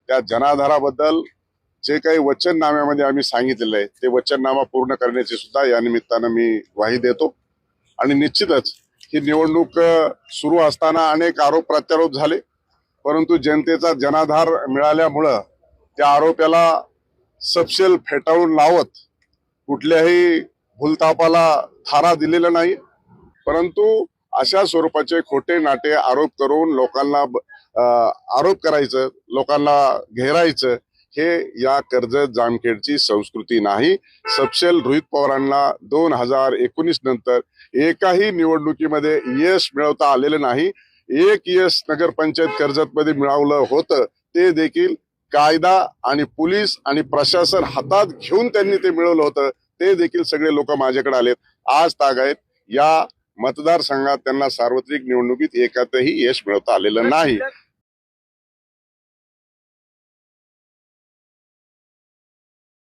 त्या जनाधाराबद्दल जे काही वचननाम्यामध्ये आम्ही सांगितलेलं आहे ते वचननामा पूर्ण करण्याची सुद्धा या निमित्तानं मी ग्वाही देतो। आणि निश्चितच ही निवडणूक सुरू असताना अनेक आरोप प्रत्यारोप झाले, परंतु जनतेचा जनाधार मिळाल्यामुळं त्या आरोपाला सपशेल फेटाळून लावत कुठल्याही भूलतापाला थारा दिलेला नाही, परंतु अशा स्वरूपाचे खोटे नाटे आरोप करून लोकांना आरोप करायचं, लोकांना घेरायचं, हे या कर्जत जामखेडची संस्कृती नाही। सपशेल रोहित पवारांना 2019 नंतर एकाही निवडणुकीमध्ये यश मिळवता आलेलं नाही। एक यश नगरपंचायत कर्जत मध्ये मिळवलं होतं, ते देखील कायदा आणि पोलीस आणि प्रशासन हातात घेऊन त्यांनी ते मिळवलं होतं। ते देखील सगळे लोक माझ्याकडे आलेत, आज तागायत या मतदारसंघात त्यांना सार्वत्रिक निवडणुकीत एकातही यश मिळवता आलेलं नाही।